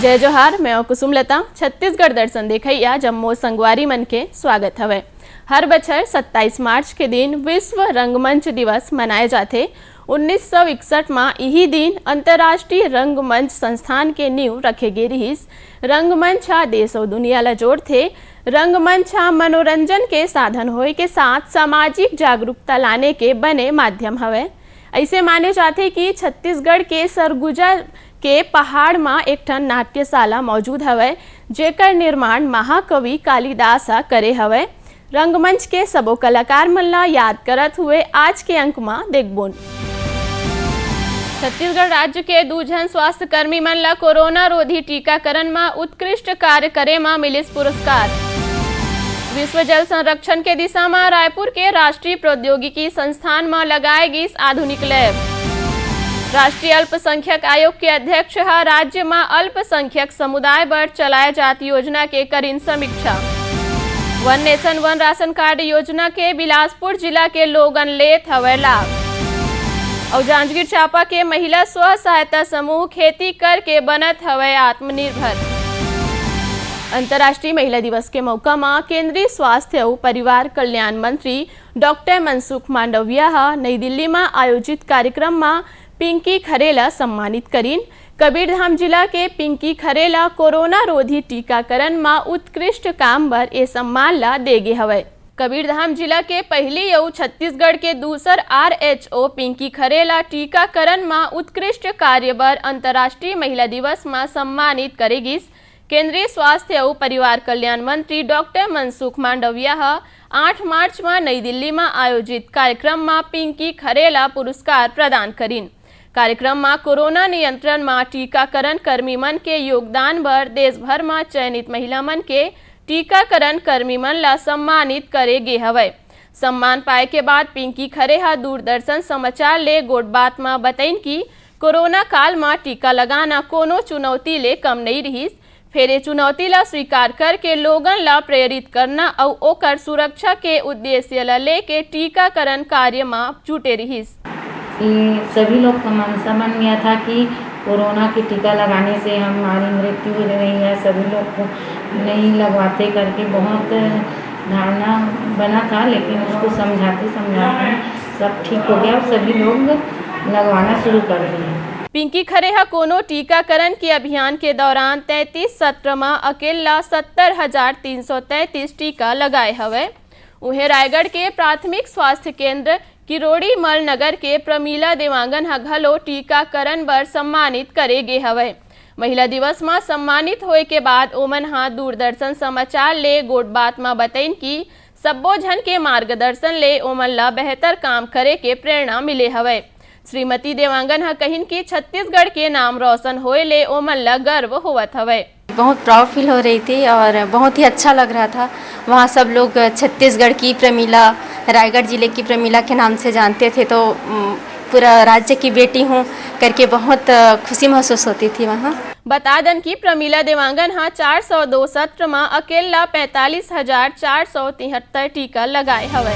जय जोहार। मैं कुसुम लता। छत्तीसगढ़ दर्शन देखैया जम्मो संगवारी मन के स्वागत हवे। हर बछर 27 मार्च के दिन विश्व रंगमंच दिवस मनाए जाते। 1961 में यही दिन अंतर्राष्ट्रीय रंगमंच संस्थान के नींव रखे गे रहिस। रंगमंच देश और दुनिया ला जोड़थे। रंगमंच मनोरंजन के साधन होए के साथ सामाजिक जागरूकता लाने के बने माध्यम हवे। ऐसे माने जाते कि छत्तीसगढ़ के सरगुजा के पहाड़ में एक ठन नाट्यशाला मौजूद हवे, जेकर निर्माण महाकवि कालिदास करे हवे। रंगमंच के सबो कलाकार मन ला याद करत हुए आज के अंक में देखबोन। छत्तीसगढ़ राज्य के 2 जन स्वास्थ्य कर्मी मन ला कोरोना रोधी टीकाकरण में उत्कृष्ट कार्य करे में मिलिस पुरस्कार। विश्व जल संरक्षण के दिशा में रायपुर के राष्ट्रीय प्रौद्योगिकी संस्थान में लगाए गई आधुनिक लैब। राष्ट्रीय अल्पसंख्यक आयोग के अध्यक्ष राज्य में अल्पसंख्यक समुदाय बर चलाए जात योजना के करीन समीक्षा। One nation one ration card योजना के बिलासपुर जिला के लोगन लेत हवे लाभ। और जांजगीर चांपा के महिला स्व सहायता समूह खेती करके बनत हवे आत्मनिर्भर। अंतर्राष्ट्रीय महिला दिवस के मौका में केंद्रीय स्वास्थ्य और परिवार कल्याण मंत्री डॉक्टर मनसुख मांडविया नई दिल्ली में आयोजित कार्यक्रम में पिंकी खरेला सम्मानित करीन। कबीरधाम जिला के पिंकी खरेला कोरोना रोधी टीकाकरण में उत्कृष्ट काम बर ए सम्मान ला देगे हवे। कबीरधाम जिला के पहली और छत्तीसगढ़ के दूसर RHO पिंकी खरेला टीकाकरण में उत्कृष्ट कार्य बर अंतर्राष्ट्रीय महिला दिवस में सम्मानित करेगी। केंद्रीय स्वास्थ्य और परिवार कल्याण मंत्री डॉक्टर मनसुख मांडविया 8 मार्च में नई दिल्ली में आयोजित कार्यक्रम में पिंकी खरेला पुरस्कार प्रदान करीन। कार्यक्रम में कोरोना नियंत्रण में टीकाकरण कर्मी मन के योगदान बर देश भर में चयनित महिला मन के टीकाकरण कर्मी मन ला सम्मानित करे गे हवे। सम्मान पाए के बाद पिंकी खरे दूरदर्शन समाचार ले गोट बात में बताइन कि कोरोना काल में टीका लगाना कोनो चुनौती ले कम नहीं रहिस। फेरे चुनौती ला स्वीकार करके लोगन ला प्रेरित करना और ओकर सुरक्षा के उद्देश्य ला लेके टीकाकरण कार्य में जुटे रहिस। सभी लोग का मनसा बन गया था कि कोरोना के टीका लगाने से हमारी मृत्यु हो रही है, सभी लोग को नहीं लगवाते करके बहुत धारणा बना था, लेकिन उसको समझाते सब ठीक हो गया और सभी लोग लगवाना शुरू कर दिए। पिंकी खरे कोनो टीकाकरण के अभियान के दौरान 33 सत्र में अकेला 70,333 टीका लगाए हवे। उहे रायगढ़ के प्राथमिक स्वास्थ्य केंद्र किरोड़ी मल नगर के प्रमीला देवांगन घलो टीकाकरण बर सम्मानित करे गे हवे। महिला दिवस में सम्मानित होए के बाद ओमन दूरदर्शन समाचार ले गोट बात में बताइन कि सब्बो जन के मार्गदर्शन ले ओमन ला बेहतर काम करे के प्रेरणा मिले हवे। श्रीमती देवांगन कहिन कि छत्तीसगढ़ के नाम रोशन होए ले ओमन ला गर्व होवत हवे। बहुत प्राउड फील हो रही थी और बहुत ही अच्छा लग रहा था। वहाँ सब लोग छत्तीसगढ़ की प्रमीला, रायगढ़ जिले की प्रमीला के नाम से जानते थे, तो पूरा राज्य की बेटी हूँ करके बहुत खुशी महसूस होती थी वहाँ। बता दें कि प्रमीला देवांगन 402 सत्र में अकेला 45,473 टीका लगाए हवे।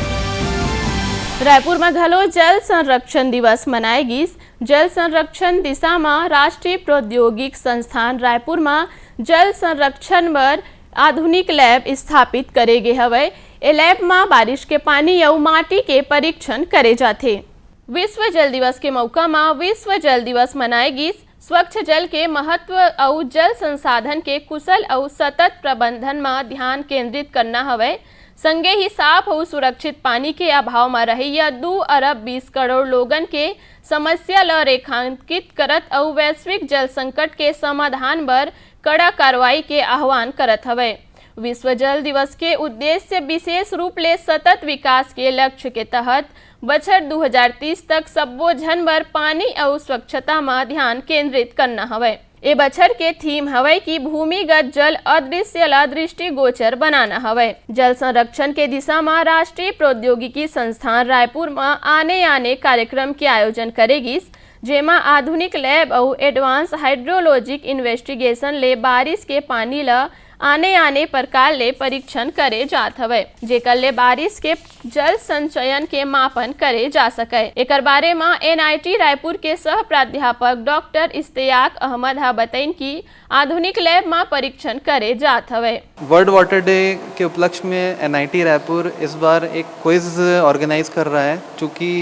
रायपुर में घलो जल संरक्षण दिवस मनाएगी। जल संरक्षण दिशा में राष्ट्रीय प्रौद्योगिक संस्थान रायपुर में जल संरक्षण बर आधुनिक लैब स्थापित करे गे हवे। ए लैब में बारिश के पानी और माटी के परीक्षण करे जाते। विश्व जल दिवस के मौका में विश्व जल दिवस मनाएगी। स्वच्छ जल के महत्व और जल संसाधन के कुशल और सतत प्रबंधन में ध्यान केंद्रित करना हवे। संगे ही साफ और सुरक्षित पानी के अभाव में रहिया 2 अरब 20 करोड़ लोगन के समस्या ला रेखांकित करत और वैश्विक जल संकट के समाधान बर कड़ा कार्रवाई के आह्वान करत हवे। विश्व जल दिवस के उद्देश्य विशेष रूप ले सतत विकास के लक्ष्य के तहत बछर 2030 तक सब्बो जन बर पानी और स्वच्छता में ध्यान केंद्रित करना हवे। ए बछर के थीम हवे कि भूमिगत जल अदृश्य ला दृष्टिगोचर बनाना हवे। जल संरक्षण के दिशा में राष्ट्रीय प्रौद्योगिकी संस्थान रायपुर में आने कार्यक्रम के आयोजन करेगी, जेमा आधुनिक लैब और एडवांस हाइड्रोलॉजिक इन्वेस्टिगेशन ले बारिश के पानी ला आने प्रकार ले परीक्षण करे जात हवे, जेकर ले बारिश के जल संचयन के मापन करे जा सके। एकर बारे में NIT रायपुर के सह प्राध्यापक डॉक्टर इश्तियाक अहमद हा बताइन कि आधुनिक लैब में परीक्षण करे जात हवे। वर्ल्ड वाटर डे के उपलक्ष्य में NIT रायपुर इस बार एक क्विज ऑर्गेनाइज कर रहा है। चूँकि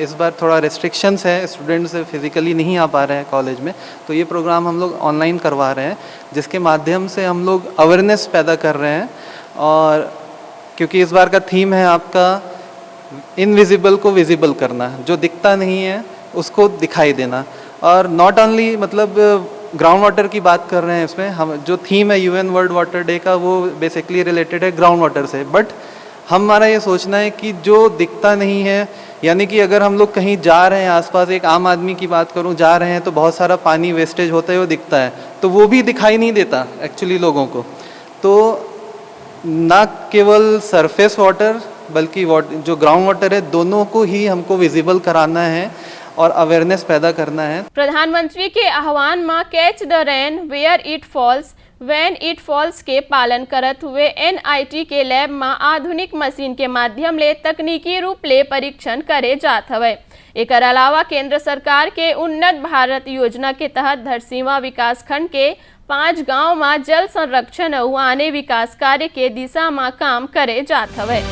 इस बार थोड़ा रिस्ट्रिक्शंस है, स्टूडेंट्स फिजिकली नहीं आ पा रहे हैं कॉलेज में, तो ये प्रोग्राम हम लोग ऑनलाइन करवा रहे हैं, जिसके माध्यम से हम लोग अवेयरनेस पैदा कर रहे हैं। और क्योंकि इस बार का थीम है आपका इनविजिबल को विजिबल करना, जो दिखता नहीं है उसको दिखाई देना। और नॉट ओनली मतलब ग्राउंड वाटर की बात कर रहे हैं इसमें, हम जो थीम है UN वर्ल्ड वाटर डे का वो बेसिकली रिलेटेड है ग्राउंड वाटर से, बट हमारा ये सोचना है कि जो दिखता नहीं है, यानी कि अगर हम लोग कहीं जा रहे हैं आसपास, एक आम आदमी की बात करूं, जा रहे हैं तो बहुत सारा पानी वेस्टेज होता है वो दिखता है, तो वो भी दिखाई नहीं देता एक्चुअली लोगों को। तो ना केवल सरफेस वाटर बल्कि जो ग्राउंड वाटर है दोनों को ही हमको विजिबल कराना है और अवेयरनेस पैदा करना है। प्रधानमंत्री के आह्वान में catch the rain where it falls when it falls के पालन करत हुए NIT के लैब में आधुनिक मशीन के माध्यम ले तकनीकी रूप ले परीक्षण करे जात हवे। एकर अलावा केंद्र सरकार के उन्नत भारत योजना के तहत धरसींवा विकास खंड के 5 गांव में जल संरक्षण और आने विकास कार्य के दिशा में काम करे जात हवे।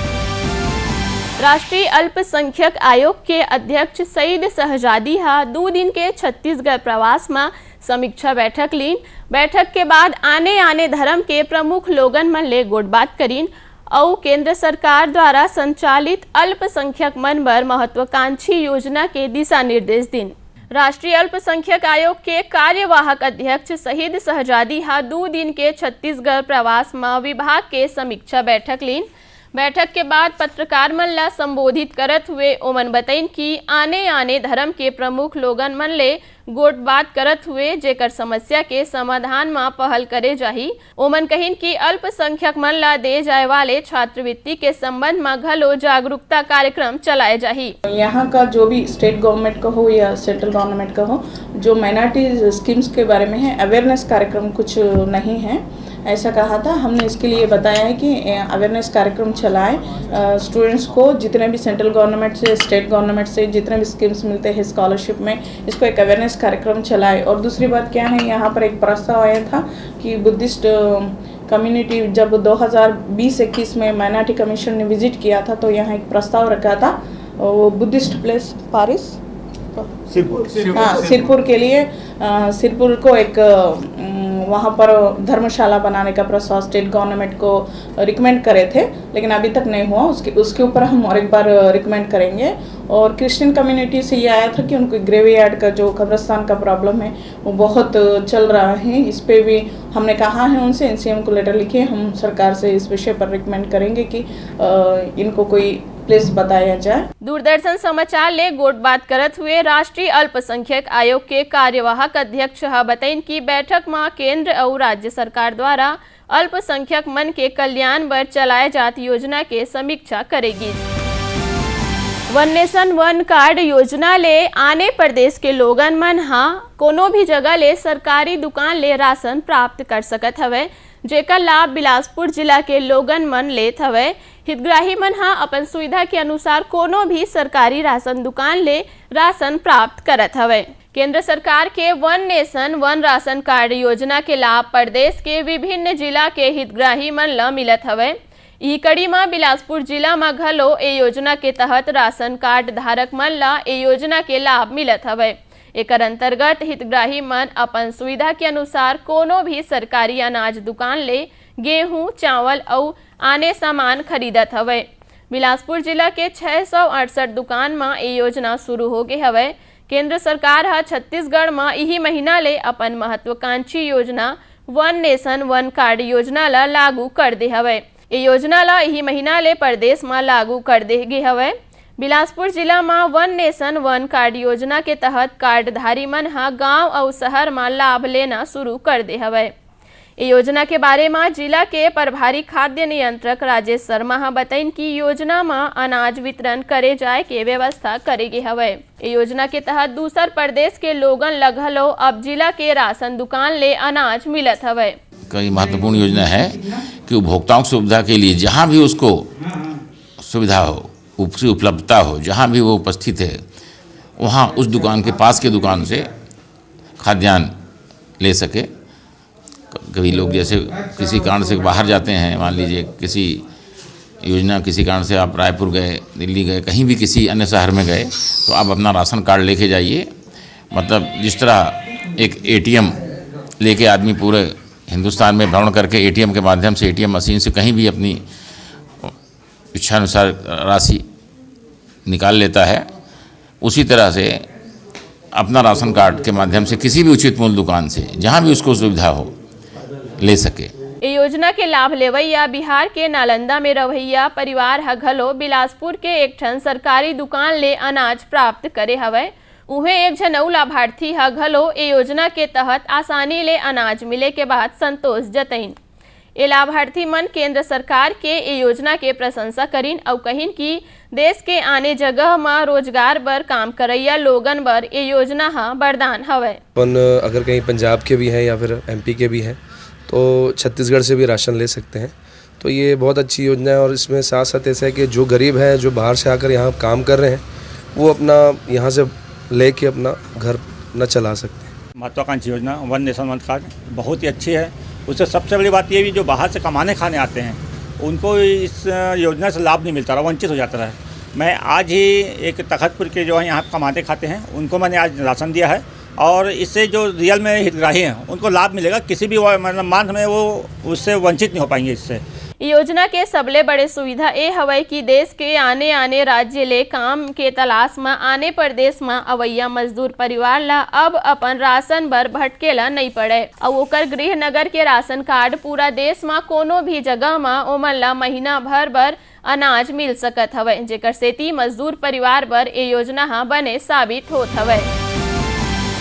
राष्ट्रीय अल्पसंख्यक आयोग के अध्यक्ष सईद शहजादी हा 2 दिन के छत्तीसगढ़ प्रवास में समीक्षा बैठक लीन। बैठक के बाद आने धर्म के प्रमुख लोगन मन ले गोटबात करीन और केंद्र सरकार द्वारा संचालित अल्पसंख्यक मन बर महत्वाकांक्षी योजना के दिशा निर्देश दिन। राष्ट्रीय अल्पसंख्यक आयोग के कार्यवाहक अध्यक्ष सईद शहजादी हा 2 दिन के छत्तीसगढ़ प्रवास में विभाग के समीक्षा बैठक लीन। बैठक के बाद पत्रकार मन ला संबोधित करत हुए ओमन बताइन कि आने धर्म के प्रमुख लोगन मन ले गोटबात करत हुए जेकर समस्या के समाधान में पहल करे जाही। ओमन कहिन कि अल्पसंख्यक मन ला दे जाए वाले छात्रवृत्ति के संबंध में घलो जागरूकता कार्यक्रम चलाए जाही। यहाँ का जो भी स्टेट गवर्नमेंट का हो या सेंट्रल गवर्नमेंट का हो, जो माइनॉरिटी स्कीम्स के बारे में है अवेयरनेस कार्यक्रम कुछ नहीं है, ऐसा कहा था। हमने इसके लिए बताया है कि अवेयरनेस कार्यक्रम चलाएं, स्टूडेंट्स को जितने भी सेंट्रल गवर्नमेंट से स्टेट गवर्नमेंट से जितने भी स्कीम्स मिलते हैं स्कॉलरशिप में, इसको एक अवेयरनेस कार्यक्रम चलाएं। और दूसरी बात क्या है, यहाँ पर एक प्रस्ताव आया था कि बुद्धिस्ट कम्युनिटी जब 2020-21 में माइनॉरिटी कमीशन ने विजिट किया था तो यहाँ एक प्रस्ताव रखा था, वो बुद्धिस्ट प्लेस पारिस सिरपुर के लिए सिरपुर को एक वहाँ पर धर्मशाला बनाने का प्रस्ताव स्टेट गवर्नमेंट को रिकमेंड करे थे, लेकिन अभी तक नहीं हुआ। उसके ऊपर हम और एक बार रिकमेंड करेंगे। और क्रिश्चियन कम्युनिटी से ये आया था कि उनको ग्रेवयार्ड का जो कब्रिस्तान का प्रॉब्लम है वो बहुत चल रहा है। इस पे भी हमने कहा है उनसे, NCM को लेटर लिखे, हम सरकार से इस विषय पर रिकमेंड करेंगे कि इनको कोई प्लेस बताया जाए। दूरदर्शन समाचार ले गोटबात करत हुए राष्ट्रीय अल्पसंख्यक आयोग के कार्यवाहक अध्यक्ष बताइन कि बैठक में केंद्र और राज्य सरकार द्वारा अल्पसंख्यक मन के कल्याण बर चलाए जात योजना के समीक्षा करेगी। वन नेशन वन कार्ड योजना ले आने प्रदेश के लोगन मन हा कोनो भी जगह ले सरकारी दुकान ले राशन प्राप्त कर सकत हवे, जेकर लाभ बिलासपुर जिला के लोगन मन लेत हवे। हितग्राही मन हा अपन सुविधा के अनुसार कोनो भी सरकारी राशन दुकान ले राशन प्राप्त करत हवे। केंद्र सरकार के one nation one ration card योजना के लाभ प्रदेश के विभिन्न जिला के हितग्राही मन ला मिलत हवे। ई कड़ी में बिलासपुर जिला में घलो ए योजना के तहत राशन कार्ड धारक मन ला ए योजना के लाभ मिलत हवे। एकर अंतर्गत हितग्राही मन अपन सुविधा के अनुसार कोनो भी सरकारी अनाज दुकान ले गेहूं, चावल और आने सामान खरीदत हवे। बिलासपुर जिला के 668 दुकान में ए योजना शुरू हो गए हवे। केंद्र सरकार हा छत्तीसगढ़ में यही महीना ले अपन महत्वाकांक्षी योजना वन नेशन वन कार्ड योजना ला लागू कर दे हवे। ये योजना ला यही महीना ले प्रदेश में लागू कर दे गे हवे। बिलासपुर जिला में वन नेशन वन कार्ड योजना के तहत कार्डधारी मन हा गांव और शहर में लाभ लेना शुरू कर दे हवे। ये योजना के बारे में जिला के प्रभारी खाद्य नियंत्रक राजेश शर्मा हा बताइन कि योजना में अनाज वितरण करे जाए के व्यवस्था करेगी हवे। ये योजना के तहत दूसर प्रदेश के लोगन लगलो अब जिला के राशन दुकान ले अनाज मिलत हवे। कई महत्वपूर्ण योजना है कि उपभोक्ताओं की सुविधा के लिए जहाँ भी उसको सुविधा हो, उसकी उपलब्धता हो, जहाँ भी वो उपस्थित है वहाँ उस दुकान के पास के दुकान से खाद्यान्न ले सके। कभी लोग जैसे किसी कारण से बाहर जाते हैं, मान लीजिए किसी योजना किसी कारण से आप रायपुर गए, दिल्ली गए, कहीं भी किसी अन्य शहर में गए, तो आप अपना राशन कार्ड लेके जाइए। मतलब जिस तरह एक एटीएम लेके आदमी पूरे हिंदुस्तान में भ्रमण करके एटीएम के माध्यम से, एटीएम मशीन से कहीं भी अपनी इच्छानुसार राशि निकाल लेता है, उसी तरह से अपना राशन कार्ड के माध्यम से किसी भी उचित मूल्य दुकान से जहाँ भी उसको सुविधा हो ले सके। ये योजना के लाभ लेवैया बिहार के नालंदा में रवैया परिवार ह घलो बिलासपुर के एक ठन सरकारी दुकान ले अनाज प्राप्त करे हवय। उहे एक झन अउ लाभार्थी ह घलो ए योजना के तहत आसानी ले अनाज मिले के बाद संतोष जतईन। ए लाभार्थी मन केंद्र सरकार के ए योजना के प्रशंसा करीन और कहिन कि देश के आने जगह में रोजगार बर काम करैया लोगन बर ए योजना हा वरदान हवय। अपन अगर कहीं पंजाब के भी हैं या फिर एमपी के भी हैं तो छत्तीसगढ़ से भी राशन ले सकते हैं। तो ये बहुत अच्छी योजना है और इसमें साथ साथ ऐसा है कि जो गरीब है, जो बाहर से आकर यहाँ काम कर रहे हैं, वो अपना यहाँ से लेके अपना घर न चला सकते हैं। महत्वाकांक्षी योजना वन नेशन वन कार्ड बहुत ही अच्छी है। उससे सबसे बड़ी बात ये भी जो बाहर से कमाने खाने आते हैं उनको इस योजना से लाभ नहीं मिलता रहा, वंचित हो जाता रहा। मैं आज ही एक तखतपुर के जो है यहाँ कमाते खाते हैं उनको मैंने आज राशन दिया है और इससे जो रियल में हितग्राही हैं उनको लाभ मिलेगा। किसी भी मतलब मांग में वो उससे वंचित नहीं हो पाएंगे। इससे योजना के सबले बड़े सुविधा ए हवय कि देश के आने आने राज्य ले काम के तलाश में आने प्रदेश में अवैया मजदूर परिवार ला अब अपन राशन बर भटकेला नहीं पड़े और ओकर गृह नगर के राशन कार्ड पूरा देश में कोनो भी जगह में ओमन ला महीना भर बर अनाज मिल सकत हवय, जेकर सेती मजदूर परिवार बर ए योजना हा बने साबित होत हवय।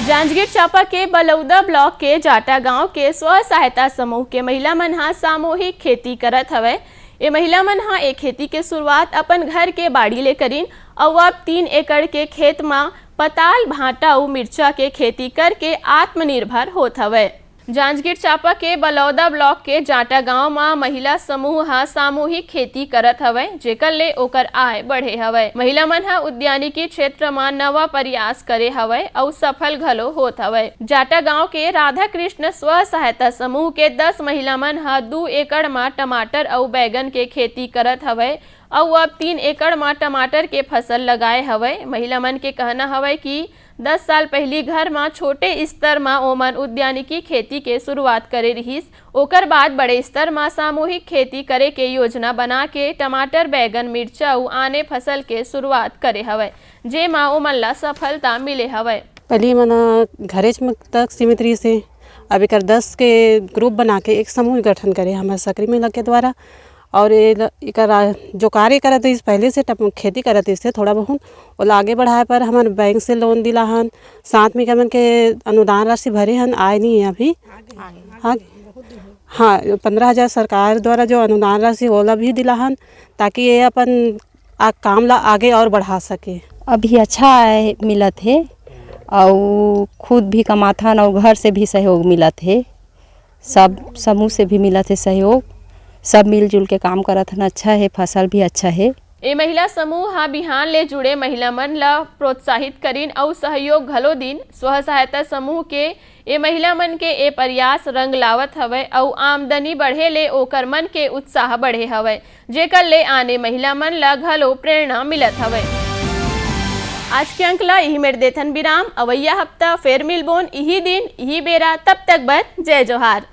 जांजगीर चांपा के बलौदा ब्लॉक के जाटा गांव के स्व सहायता समूह के महिला मन हा सामूहिक खेती करत हवय। ये महिला मन हा एक खेती के शुरुआत अपन घर के बाड़ी ले करीन और अब 3 एकड़ के खेत में पताल, भांटा और मिर्चा के खेती करके आत्मनिर्भर होत हवय। जांजगीर चांपा के बलौदा ब्लॉक के जाटा गांव में महिला समूह हा सामूहिक खेती करत हवय, जेकर ले ओकर आय बढ़े हवय। महिला मन हा उद्यानिकी क्षेत्र में नवा प्रयास करे हवय और सफल घलो होत हवय। जाटा गांव के राधा कृष्ण स्व सहायता समूह के 10 महिला मन हा 2 एकड़ में टमाटर और बैगन के खेती करत हवय और अब 3 एकड़ में टमाटर के फसल लगाए हवय। महिला मन के कहना हवय कि 10 साल पहली घर में छोटे स्तर में ओमन उद्यानिकी खेती के शुरुआत करे रहिस, ओकर बाद बड़े स्तर में सामूहिक खेती करे के योजना बना के टमाटर, बैगन, मिर्चा और आने फसल के शुरुआत करे हवय, जेमा ओमन ला सफलता मिले हवय। पहले मना घरेज में तक सीमित रही से अब एक 10 के ग्रुप बना के एक समूह गठन करे हमारे सकरी मेला के द्वारा और जो कार्य करते इस पहले से खेती करते इससे थोड़ा बहुत और आगे बढ़ाए पर हमारे बैंक से लोन दिला हन, साथ में कमन के अनुदान राशि भरे हन, आए नहीं है अभी हाँ 15,000 सरकार द्वारा जो अनुदान राशि ओला भी दिला हन ताकि ये अपन काम ला आगे और बढ़ा सके। अभी अच्छा मिलत है और खुद भी कमाथन और घर से भी सहयोग मिलत है, सब समूह से भी मिलत है सहयोग, सब मिलजुल के काम करत हन। अच्छा है, फसल भी अच्छा है। ए महिला समूह हा बिहान ले जुड़े महिला मन ला प्रोत्साहित करीन और सहयोग घलो दिन। स्व सहायता समूह के ए महिला मन के ए प्रयास रंग लावत हवय और आमदनी बढ़े ले ओकर मन के उत्साह बढ़े हवय, जेकर ले आने महिला मन ला घलो प्रेरणा मिलत हवय। आज के अंक ला यही मेरे देथन विराम। अवैया हफ्ता फेर मिलबोन यही दिन यही बेरा, तब तक बर जय जोहार।